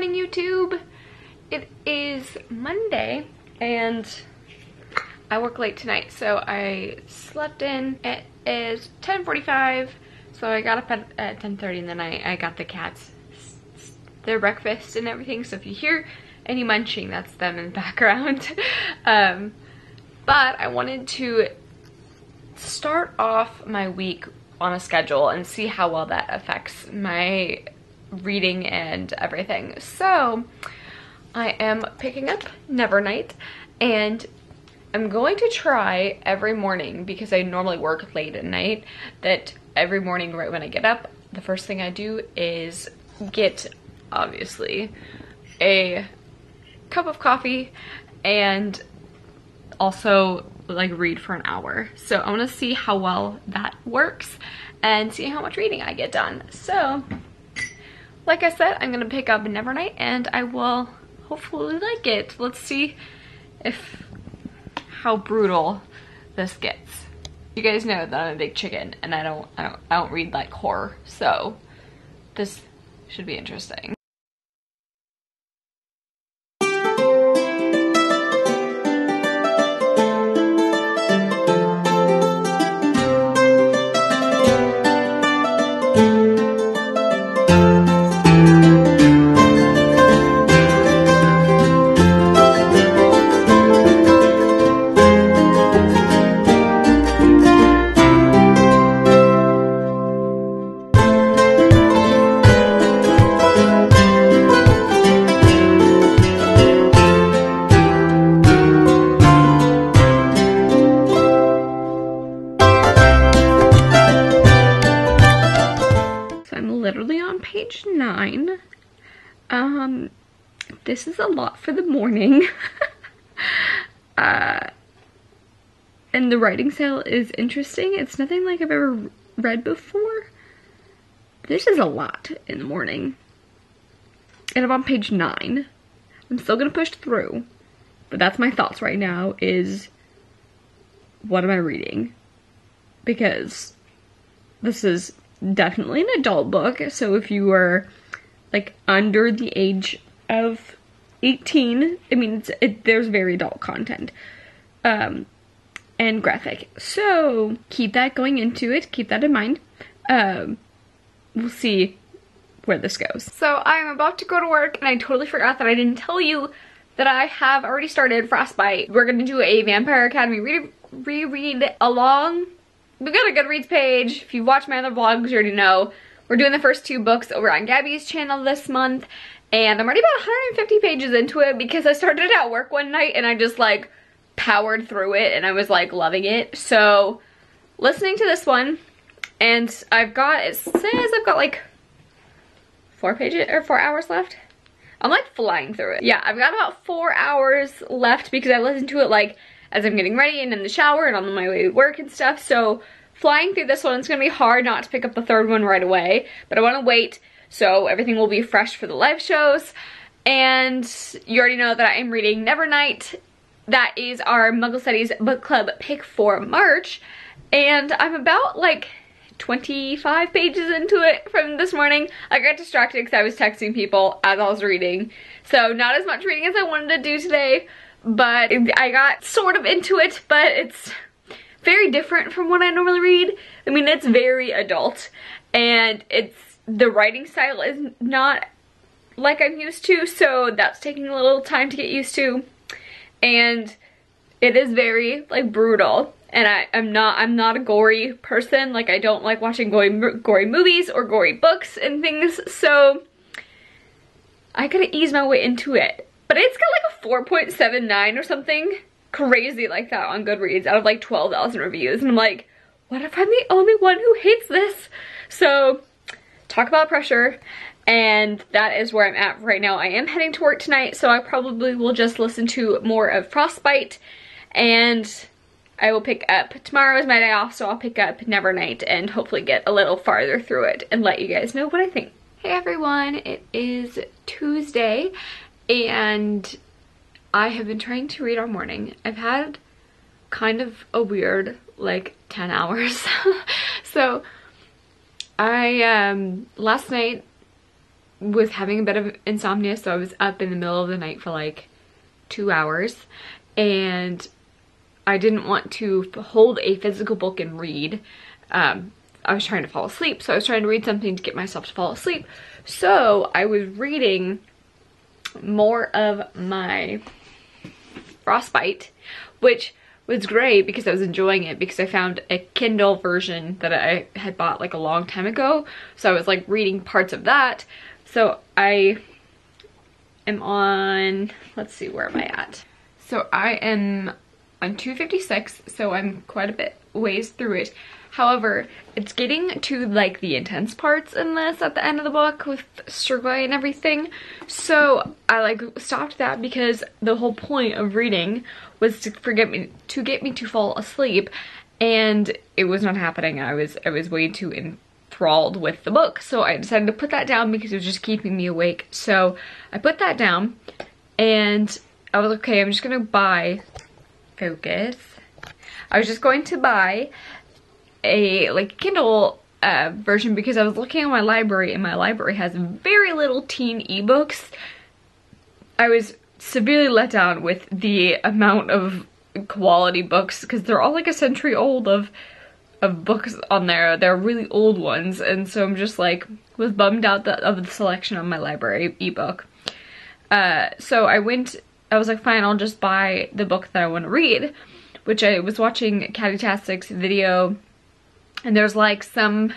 morning, YouTube. It is Monday and I work late tonight, so I slept in. It is 10:45, so I got up at 10:30 and then I got the cats their breakfast and everything, so if you hear any munching, that's them in the background. But I wanted to start off my week on a schedule and see how well that affects my reading and everything. So I am picking up Nevernight and I'm going to try every morning, because I normally work late at night, that every morning right when I get up, the first thing I do is get, obviously, a cup of coffee and also like read for an hour. So I want to see how well that works and see how much reading I get done. So like I said, I'm gonna pick up Nevernight and I will hopefully like it. Let's see how brutal this gets. You guys know that I'm a big chicken and I don't read like horror, so this should be interesting. Literally on page 9. This is a lot for the morning. And the writing style is interesting. It's nothing like I've ever read before. This is a lot in the morning. And I'm on page 9. I'm still gonna push through, but that's my thoughts right now is, what am I reading? Because this is definitely an adult book, so if you are like under the age of 18, I mean, there's very adult content and graphic, so keep that going into it, keep that in mind. We'll see where this goes. So I'm about to go to work and I totally forgot that I didn't tell you that I have already started Frostbite. We're gonna do a Vampire Academy reread along. We've got a Goodreads page. If you've watched my other vlogs, you already know. We're doing the first 2 books over on Gabby's channel this month. And I'm already about 150 pages into it because I started at work one night and I just like powered through it and I was like loving it. So listening to this one, and it says I've got like 4 hours left. I'm like flying through it. Yeah, I've got about 4 hours left because I listened to it like as I'm getting ready and in the shower and on my way to work and stuff. So flying through this one, it's gonna be hard not to pick up the 3rd one right away, but I wanna wait so everything will be fresh for the live shows. And you already know that I am reading Nevernight. That is our Muggle Studies book club pick for March. And I'm about like 25 pages into it from this morning. I got distracted because I was texting people as I was reading. So not as much reading as I wanted to do today, but I got sort of into it, but it's very different from what I normally read. I mean, it's very adult, and the writing style is not like I'm used to, so that's taking a little time to get used to. And it is very like brutal, and I'm not a gory person. Like, I don't like watching gory movies or gory books and things, so I gotta ease my way into it. But it's got like a 4.79 or something crazy like that on Goodreads out of like 12,000 reviews. And I'm like, what if I'm the only one who hates this? So talk about pressure. And that is where I'm at right now. I am heading to work tonight, so I probably will just listen to more of Frostbite. And I will pick up, tomorrow is my day off, so I'll pick up Nevernight and hopefully get a little farther through it and let you guys know what I think. Hey everyone, it is Tuesday. And I have been trying to read all morning. I've had kind of a weird like 10 hours. So I last night was having a bit of insomnia, so I was up in the middle of the night for like 2 hours, and I didn't want to hold a physical book and read. I was trying to fall asleep, so I was trying to read something to get myself to fall asleep. So I was reading more of my Frostbite, which was great because I was enjoying it, because I found a Kindle version that I had bought like a long time ago. So I was like reading parts of that. So I am on, let's see, where am I at? So I am on 256, so I'm quite a bit ways through it. However, it's getting to like the intense parts in this at the end of the book with Strigoi and everything. So I like stopped that because the whole point of reading was to get me to fall asleep, and it was not happening. I was way too enthralled with the book. So I decided to put that down because it was just keeping me awake. So I put that down and I was like, okay, I'm just gonna buy, focus. I was just going to buy a like Kindle version because I was looking at my library, and my library has very little teen ebooks. I was severely let down with the amount of quality books because they're all like a century old of books on there. They're really old ones, and so I'm just like was bummed out of the selection on my library ebook. So I was like, fine, I'll just buy the book that I want to read, which I was watching Caddy Tastic's video. And there's like some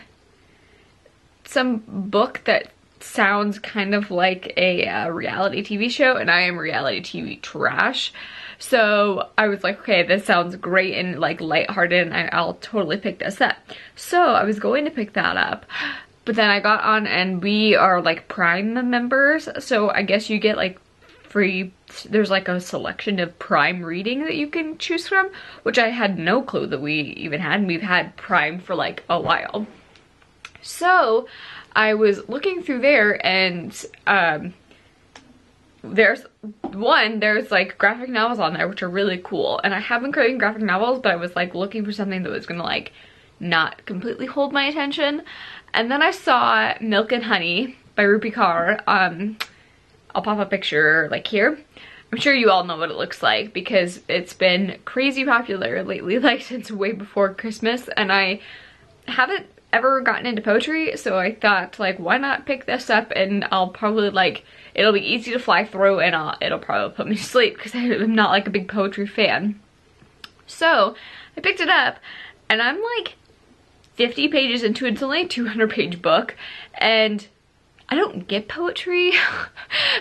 book that sounds kind of like a reality TV show, and I am reality TV trash. So I was like, okay, this sounds great and like lighthearted, and I'll totally pick this up. So I was going to pick that up, but then I got on, and we are like Prime members, so I guess you get like free, there's like a selection of Prime reading that you can choose from, which I had no clue that we even had, and we've had Prime for like a while. So I was looking through there, and there's like graphic novels on there, which are really cool, and I have been craving graphic novels, but I was like looking for something that was gonna like not completely hold my attention. And then I saw Milk and Honey by Rupi Kaur. I'll pop a picture like here. I'm sure you all know what it looks like because it's been crazy popular lately, like since way before Christmas, and I haven't ever gotten into poetry, so I thought like, why not pick this up, and I'll probably like, it'll be easy to fly through, and it'll probably put me to sleep because I'm not like a big poetry fan. So I picked it up, and I'm like 50 pages into it. It's only a 200-page book, and I don't get poetry.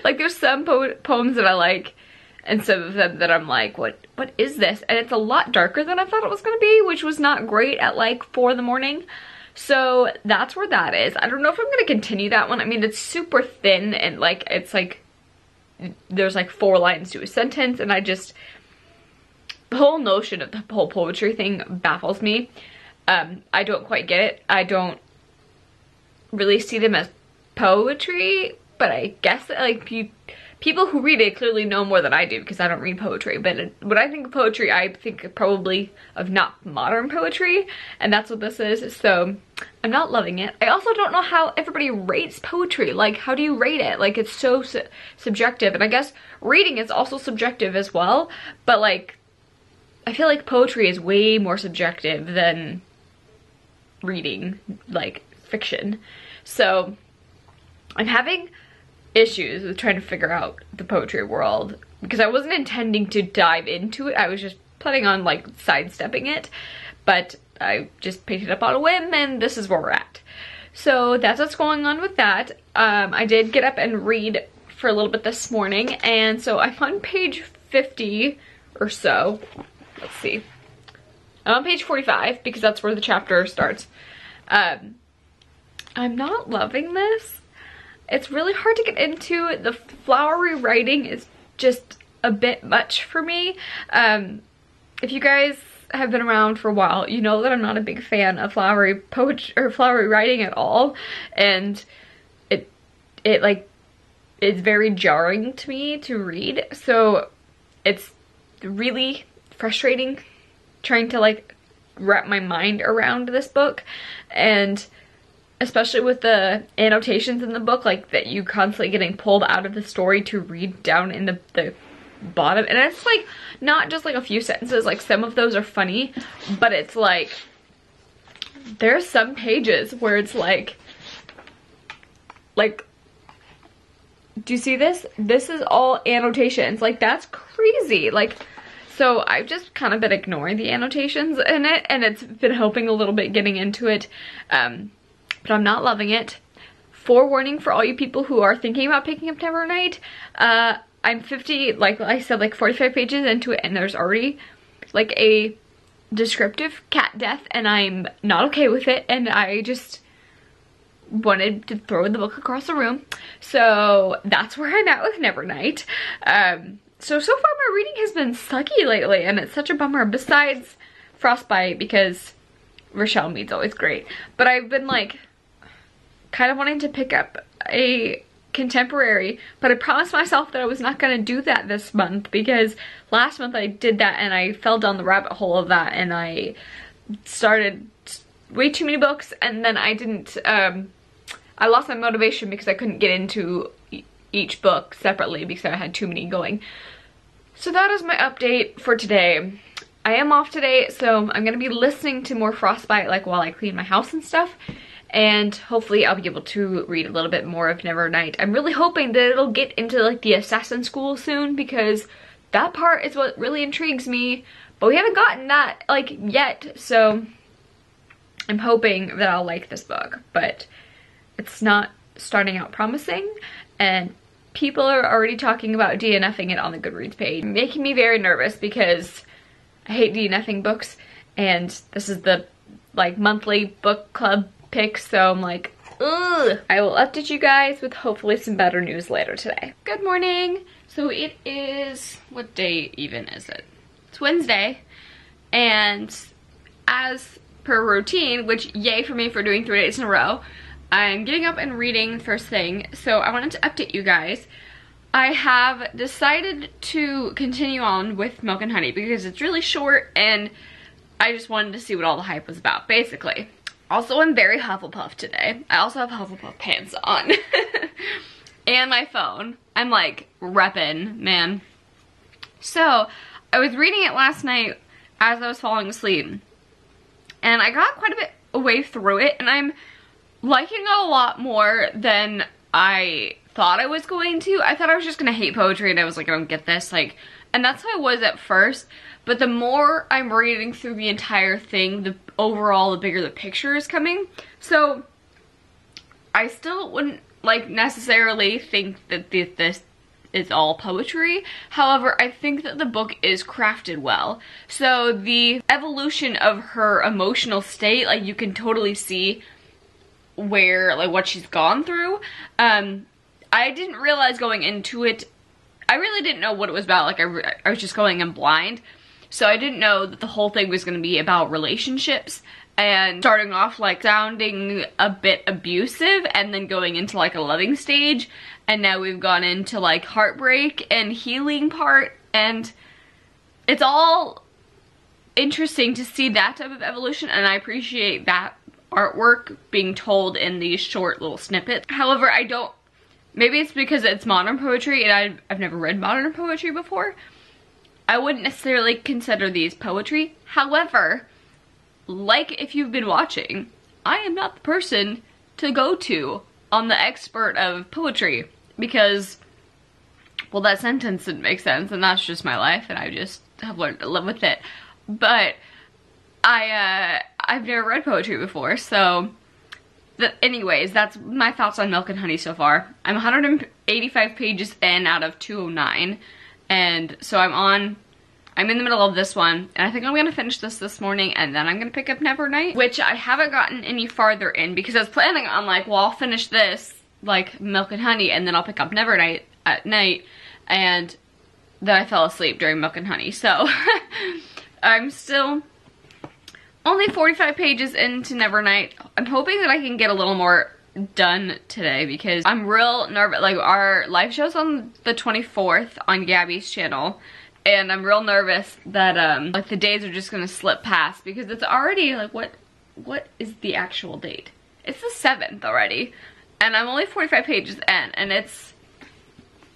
Like there's some poems that I like, and some of them that I'm like, what is this? And it's a lot darker than I thought it was gonna be, which was not great at like 4 in the morning. So that's where that is. I don't know if I'm gonna continue that one. I mean, it's super thin, and like it's like there's like 4 lines to a sentence, and the whole notion of the whole poetry thing baffles me. I don't quite get it. I don't really see them as poetry, but I guess that like people who read it clearly know more than I do because I don't read poetry. But when I think of poetry, I think probably of not modern poetry, and that's what this is. So I'm not loving it. I also don't know how everybody rates poetry. Like, how do you rate it? Like, it's so subjective, and I guess reading is also subjective as well, but like I feel like poetry is way more subjective than reading like fiction. So I'm having issues with trying to figure out the poetry world because I wasn't intending to dive into it. I was just planning on like sidestepping it, but I just picked it up on a whim, and this is where we're at. So that's what's going on with that. I did get up and read for a little bit this morning, and so I'm on page 50 or so. Let's see. I'm on page 45 because that's where the chapter starts. I'm not loving this. It's really hard to get into. The flowery writing is just a bit much for me. If you guys have been around for a while, you know that I'm not a big fan of flowery poetry or flowery writing at all, and it like it's very jarring to me to read. So it's really frustrating trying to like wrap my mind around this book, and especially with the annotations in the book, like that you constantly getting pulled out of the story to read down in the bottom. And it's like not just like a few sentences, like some of those are funny, but it's like there's some pages where it's like do you see this? This is all annotations. Like, that's crazy. Like, so I've just kind of been ignoring the annotations in it, and it's been helping a little bit getting into it, but I'm not loving it. Forewarning for all you people who are thinking about picking up Nevernight, I'm 50, like I said, like 45 pages into it, and there's already like a descriptive cat death, and I'm not okay with it, and I just wanted to throw the book across the room. So that's where I'm at with Nevernight. So far my reading has been sucky lately, and it's such a bummer, besides Frostbite, because Rochelle Mead's always great. But I've been like kind of wanting to pick up a contemporary, but I promised myself that I was not going to do that this month, because last month I did that and I fell down the rabbit hole of that, and I started way too many books, and then I didn't, I lost my motivation because I couldn't get into each book separately because I had too many going. So that is my update for today. I am off today, so I'm gonna be listening to more Frostbite like while I clean my house and stuff, and hopefully I'll be able to read a little bit more of Nevernight. I'm really hoping that it'll get into like the assassin school soon, because that part is what really intrigues me, but we haven't gotten that like yet, so I'm hoping that I'll like this book, but it's not starting out promising, and people are already talking about DNFing it on the Goodreads page, making me very nervous because I hate DNFing books, and this is the like monthly book club pick, so I'm like, ugh. I will update you guys with hopefully some better news later today. Good morning. So it is, what day even is it? It's Wednesday, and as per routine, which yay for me for doing 3 days in a row, I'm getting up and reading first thing. So I wanted to update you guys. I have decided to continue on with Milk and Honey because it's really short, and I just wanted to see what all the hype was about, basically. Also, I'm very Hufflepuff today. I also have Hufflepuff pants on. And my phone. I'm like reppin', man. So I was reading it last night as I was falling asleep, and I got quite a bit away through it, and I'm liking it a lot more than I thought I was going to. I thought I was just gonna hate poetry, and I was like, I don't get this, like, and that's how I was at first, but the more I'm reading through the entire thing, the bigger the picture is coming. So I still wouldn't like necessarily think that this is all poetry. However, I think that the book is crafted well. So the evolution of her emotional state, like, you can totally see where, like, what she's gone through. I didn't realize going into it, I really didn't know what it was about. Like, I was just going in blind. So I didn't know that the whole thing was going to be about relationships, and starting off like sounding a bit abusive and then going into like a loving stage, and now we've gone into like heartbreak and healing part, and it's all interesting to see that type of evolution, and I appreciate that artwork being told in these short little snippets. However, I don't, maybe it's because it's modern poetry and I've never read modern poetry before. I wouldn't necessarily consider these poetry. However, like if you've been watching, I am not the person to go to on the expert of poetry, because, well, that sentence didn't make sense, and that's just my life, and I just have learned to live with it. But I've never read poetry before, so anyways, that's my thoughts on Milk and Honey so far. I'm 185 pages in out of 209, and so I'm in the middle of this one, and I think I'm gonna finish this morning, and then I'm gonna pick up Nevernight, which I haven't gotten any farther in because I was planning on like, well, I'll finish this, like Milk and Honey, and then I'll pick up Nevernight at night, and then I fell asleep during Milk and Honey, so I'm still only 45 pages into Nevernight. I'm hoping that I can get a little more done today because I'm real nervous. Like, our live show's on the 24th on Gabby's channel, and I'm real nervous that like the days are just gonna slip past because it's already like, what is the actual date? It's the 7th already, and I'm only 45 pages in, and it's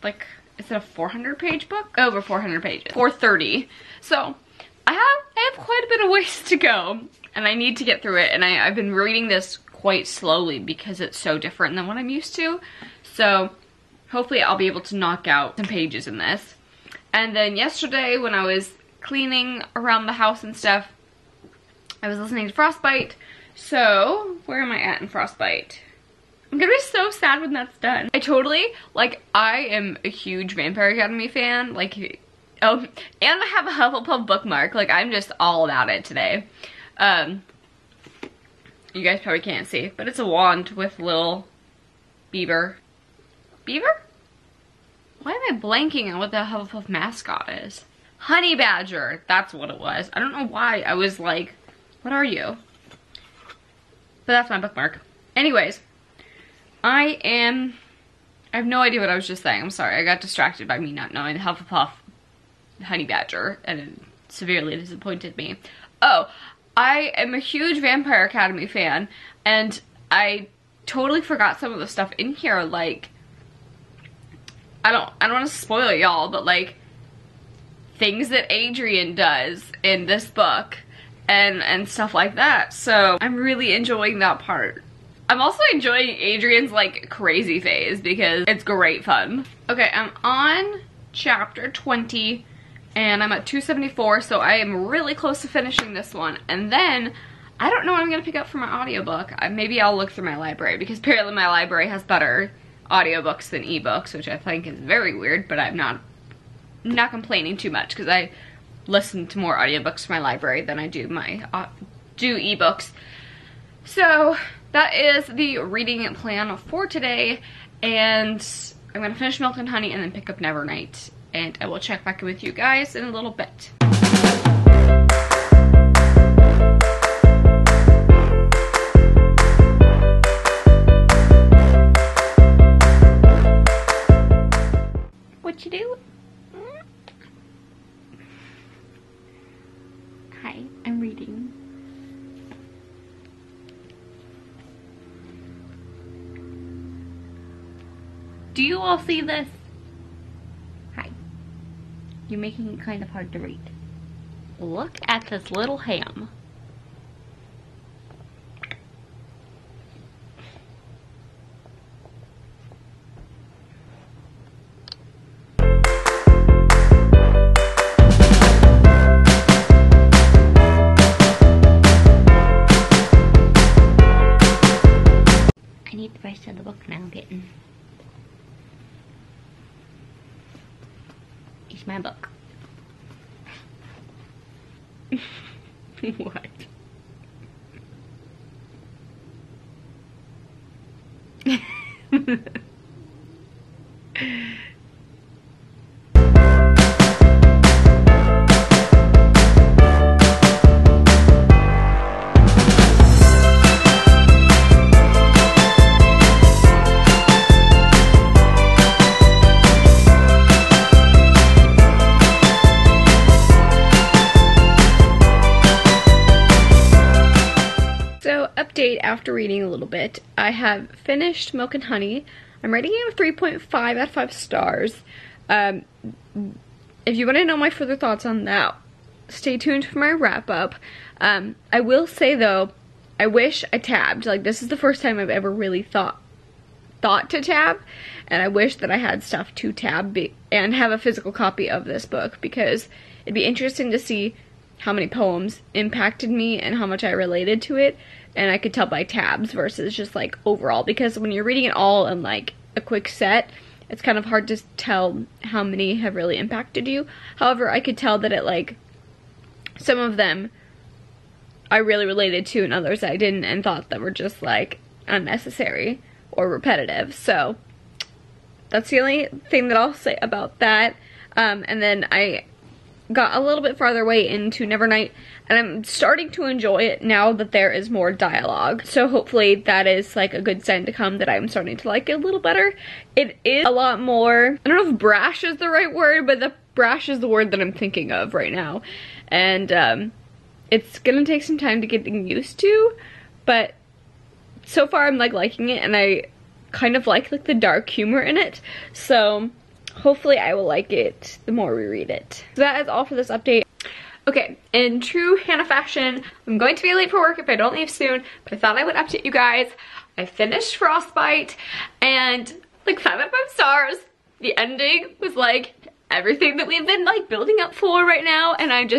like, is it a 400-page book? Over 400 pages. 430. So I have quite a bit of ways to go, and I need to get through it, and I've been reading this quite slowly because it's so different than what I'm used to. So hopefully I'll be able to knock out some pages in this. And then yesterday when I was cleaning around the house and stuff, I was listening to Frostbite. So where am I at in Frostbite? I'm gonna be so sad when that's done. I am a huge Vampire Academy fan. Like, oh, and I have a Hufflepuff bookmark. Like, I'm just all about it today. You guys probably can't see, but it's a wand with little beaver. Beaver? Why am I blanking on what the Hufflepuff mascot is? Honey Badger, that's what it was. I don't know why I was like, what are you? But that's my bookmark. Anyways, I have no idea what I was just saying. I'm sorry, I got distracted by me not knowing the Hufflepuff Honey Badger, and it severely disappointed me. Oh, I am a huge Vampire Academy fan, and I totally forgot some of the stuff in here. Like, I don't want to spoil y'all, but like, things that Adrian does in this book and stuff like that. So I'm really enjoying that part. I'm also enjoying Adrian's like crazy phase because it's great fun. Okay, I'm on chapter 20 and I'm at 274, so I am really close to finishing this one. And then I don't know what I'm gonna pick up for my audiobook. Maybe I'll look through my library because apparently my library has better audiobooks than ebooks, which I think is very weird, but I'm not complaining too much because I listen to more audiobooks from my library than I do ebooks. So that is the reading plan for today, and I'm gonna finish Milk and Honey and then pick up Nevernight, and I will check back in with you guys in a little bit. What you do? Hi, I'm reading. Do you all see this? Hi. You're making it kind of hard to read. Look at this little ham. I need the rest of the book now, Kitten. It's my book. What? After reading a little bit, I have finished Milk and Honey. I'm rating it a 3.5 out of 5 stars. If you want to know my further thoughts on that, stay tuned for my wrap-up. I will say, though, I wish I tabbed. Like, this is the first time I've ever really thought to tab, and I wish that I had stuff to tab and have a physical copy of this book, because it'd be interesting to see how many poems impacted me and how much I related to it. And I could tell by tabs versus just like overall, because when you're reading it all in like a quick set, it's kind of hard to tell how many have really impacted you. However, I could tell that it like, some of them I really related to and others I didn't, and thought that were just like unnecessary or repetitive. So that's the only thing that I'll say about that. And then I got a little bit farther away into Nevernight, and I'm starting to enjoy it now that there is more dialogue. So hopefully that is like a good sign to come, that I'm starting to like it a little better. It is a lot more, I don't know if brash is the right word, but the brash is the word that I'm thinking of right now. And it's gonna take some time to get used to, but so far I'm like liking it, and I kind of like the dark humor in it. So hopefully I will like it the more we read it. So that is all for this update. Okay, in true Hannah fashion, I'm going to be late for work if I don't leave soon, but I thought I would update you guys. I finished Frostbite, and like 5 out of 5 stars. The ending was like everything that we've been like building up for right now, and I'm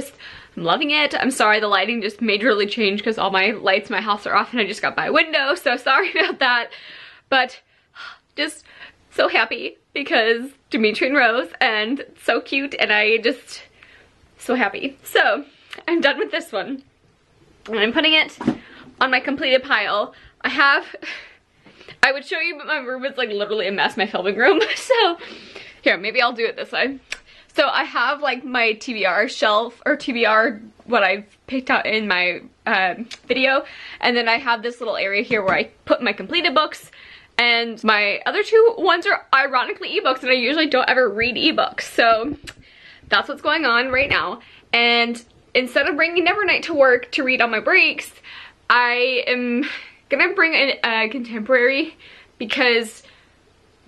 loving it. I'm sorry the lighting just majorly changed because all my lights in my house are off and I just got my window, so sorry about that. But just so happy because Dimitri and Rose, and so cute, and I just so happy. So I'm done with this one, and I'm putting it on my completed pile. I would show you, but my room is like literally a mess, my filming room. So here, maybe I'll do it this way. So I have like my TBR shelf, or TBR, what I've picked out in my video, and then I have this little area here where I put my completed books, and my other 2 ones are ironically ebooks, and I usually don't ever read ebooks. So that's what's going on right now. And instead of bringing Nevernight to work to read on my breaks, I am gonna bring a contemporary, because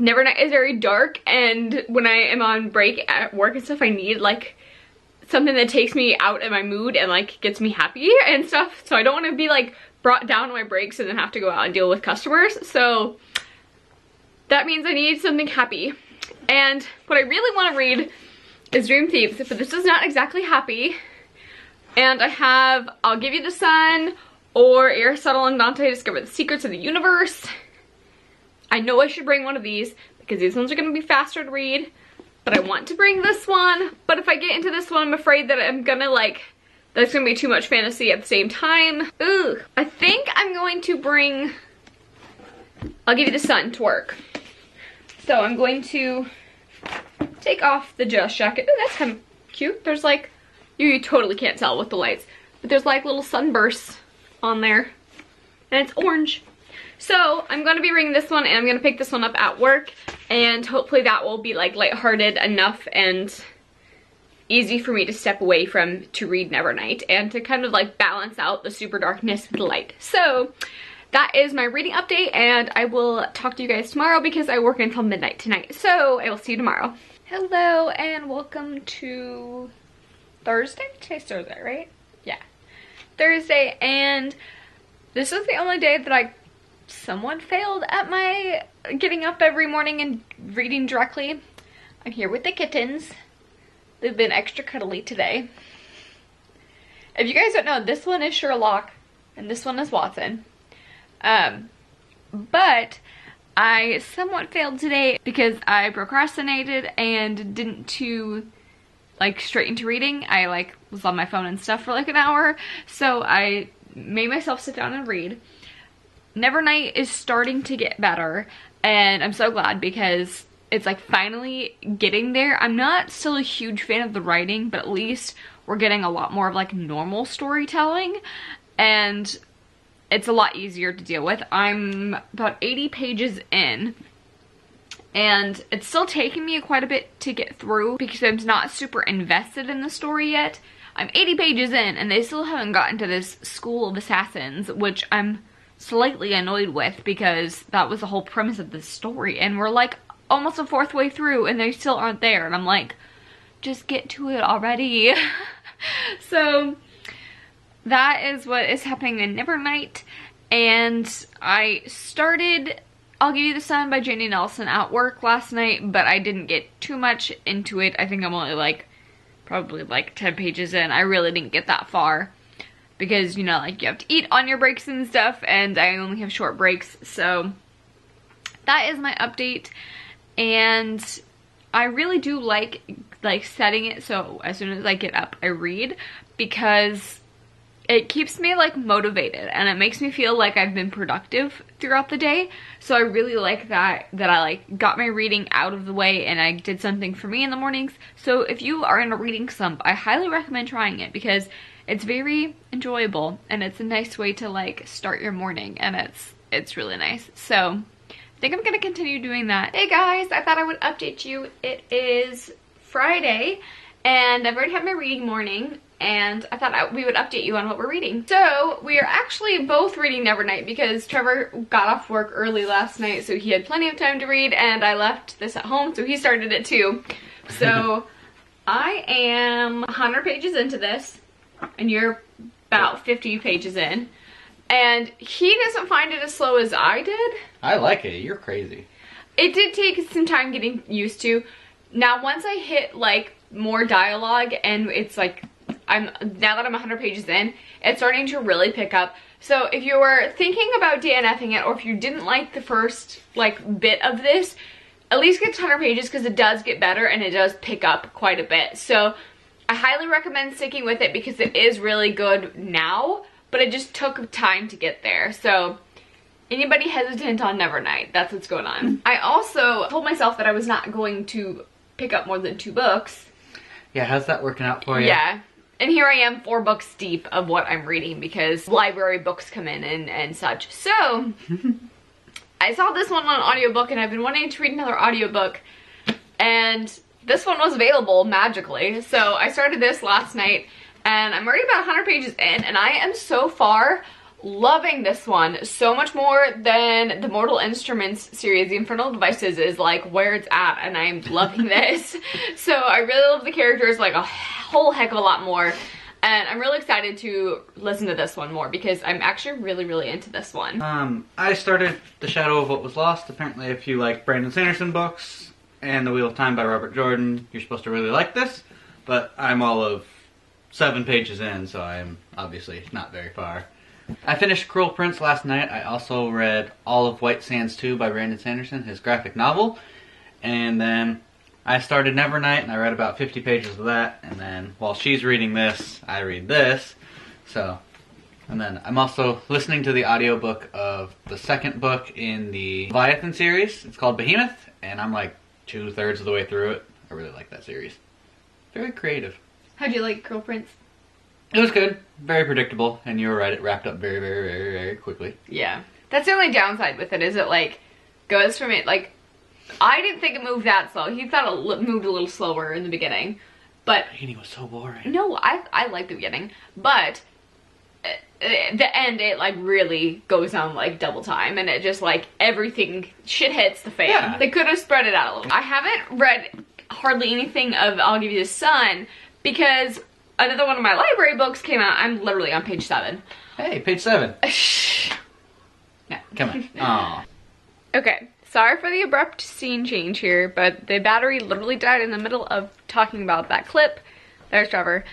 Nevernight is very dark, and when I am on break at work and stuff, I need like something that takes me out of my mood and like gets me happy and stuff. So I don't want to be like brought down on my breaks and then have to go out and deal with customers. So that means I need something happy. And what I really want to read is Dream Thieves, but this is not exactly happy. And I have I'll Give You the Sun, or Aristotle and Dante Discover the Secrets of the Universe. I know I should bring one of these because these ones are going to be faster to read, but I want to bring this one. But if I get into this one, I'm afraid that I'm gonna that's gonna be too much fantasy at the same time. Ooh, I think I'm going to bring I'll Give You the Sun to work. So I'm going to take off the Just jacket. Ooh, that's kind of cute. There's like, you totally can't tell with the lights, but there's like little sunbursts on there, and it's orange. So I'm going to be reading this one, and I'm going to pick this one up at work, and hopefully that will be like lighthearted enough and easy for me to step away from to read Nevernight, and to kind of like balance out the super darkness with the light. So that is my reading update, and I will talk to you guys tomorrow because I work until midnight tonight. So I will see you tomorrow. Hello, and welcome to Thursday? Today's Thursday, right? Yeah. Thursday, and this is the only day that I somewhat failed at my getting up every morning and reading directly. I'm here with the kittens. They've been extra cuddly today. If you guys don't know, this one is Sherlock and this one is Watson. But I somewhat failed today because I procrastinated and didn't straight into reading. I was on my phone and stuff for like an hour, so I made myself sit down and read. Nevernight is starting to get better, and I'm so glad because it's like finally getting there. I'm not still a huge fan of the writing, but at least we're getting a lot more of like normal storytelling, and it's a lot easier to deal with. I'm about 80 pages in, and it's still taking me quite a bit to get through because I'm not super invested in the story yet. I'm 80 pages in, and they still haven't gotten to this school of assassins, which I'm slightly annoyed with because that was the whole premise of the story, and we're like almost a fourth way through and they still aren't there, and I'm like, just get to it already. So that is what is happening in Nevernight, and I started I'll Give You the Sun by Janie Nelson at work last night, but I didn't get too much into it. I think I'm only probably 10 pages in. I really didn't get that far because, you know, you have to eat on your breaks and stuff, and I only have short breaks. So that is my update, and I really do like setting it so as soon as I get up I read, because it keeps me motivated and it makes me feel like I've been productive throughout the day. So I really like that I got my reading out of the way and I did something for me in the mornings. So if you are in a reading slump, I highly recommend trying it because it's very enjoyable and it's a nice way to start your morning, and it's really nice. So I think I'm gonna continue doing that. Hey guys, I thought I would update you. It is Friday and I've already had my reading morning, and I thought we would update you on what we're reading. So we are actually both reading Nevernight because Trevor got off work early last night, so he had plenty of time to read, and I left this at home, so he started it too. So I am 100 pages into this, and you're about 50 pages in, and he doesn't find it as slow as I did. I like it. You're crazy. It did take some time getting used to. Now, once I hit like more dialogue, and it's like now that I'm 100 pages in, it's starting to really pick up. So if you were thinking about DNFing it, or if you didn't like the first like bit of this, at least get to 100 pages because it does get better and it does pick up quite a bit. So I highly recommend sticking with it because it is really good now, but it just took time to get there. So anybody hesitant on Nevernight, that's what's going on. I also told myself that I was not going to pick up more than 2 books. Yeah, how's that working out for you? Yeah. And here I am 4 books deep of what I'm reading because library books come in and such. So I saw this one on audiobook, and I've been wanting to read another audiobook, and this one was available magically. So I started this last night, and I'm already about 100 pages in, and I am so far loving this one so much more than the Mortal Instruments series. The Infernal Devices is like where it's at, and I'm loving this. So I really love the characters like a whole heck of a lot more, and I'm really excited to listen to this one more because I'm actually really into this one. I started The Shadow of What Was Lost. Apparently if you like Brandon Sanderson books and The Wheel of Time by Robert Jordan, you're supposed to really like this, but I'm all of 7 pages in, so I'm obviously not very far. I finished Cruel Prince last night. I also read all of White Sands 2 by Brandon Sanderson, his graphic novel. And then I started Nevernight, and I read about 50 pages of that. And then while she's reading this, I read this. So, and then I'm also listening to the audiobook of the second book in the Leviathan series. It's called Behemoth, and I'm like 2/3 of the way through it. I really like that series. Very creative. How'd you like Cruel Prince? It was good. Very predictable. And you were right, it wrapped up very quickly. Yeah. That's the only downside with it, is it like goes from it, like, I didn't think it moved that slow. He thought it moved a little slower in the beginning. But The beginning was so boring. no, I like the beginning. But the end, it like really goes on like double time, and it just like everything, shit hits the fan. Yeah. They could have spread it out a little. I haven't read hardly anything of I'll Give You the Sun because another one of my library books came out. I'm literally on page 7. Hey, page 7. Yeah, come on. Aww. Okay, sorry for the abrupt scene change here, but the battery literally died in the middle of talking about that clip. There's Trevor.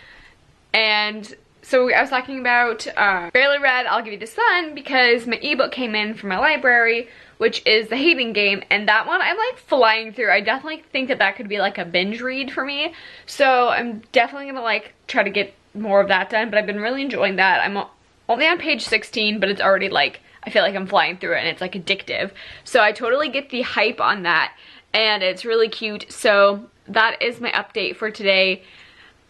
And so I was talking about barely read I'll Give You the Sun because my ebook came in from my library, which is The Hating Game, and that one I'm like flying through. I definitely think that that could be like a binge read for me. So I'm definitely gonna like try to get more of that done, but I've been really enjoying that. I'm only on page 16, but it's already like, I feel like I'm flying through it and it's like addictive. So I totally get the hype on that, and it's really cute. So that is my update for today.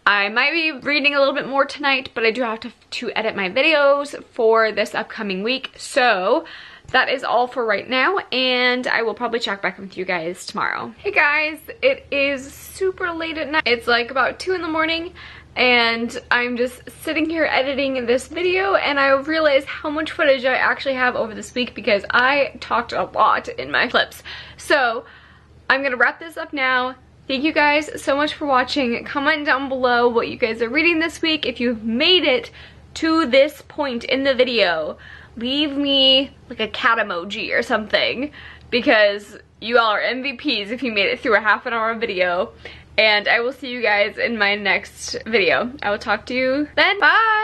I might be reading a little bit more tonight, but I do have to edit my videos for this upcoming week. So that is all for right now, and I will probably check back with you guys tomorrow. Hey guys, it is super late at night. It's like about 2 in the morning, and I'm just sitting here editing this video, and I realized how much footage I actually have over this week because I talked a lot in my clips. So I'm gonna wrap this up now. Thank you guys so much for watching. Comment down below what you guys are reading this week. If you've made it to this point in the video, leave me like a cat emoji or something, because you all are MVPs if you made it through a half-an-hour video. And I will see you guys in my next video. I will talk to you then. Bye!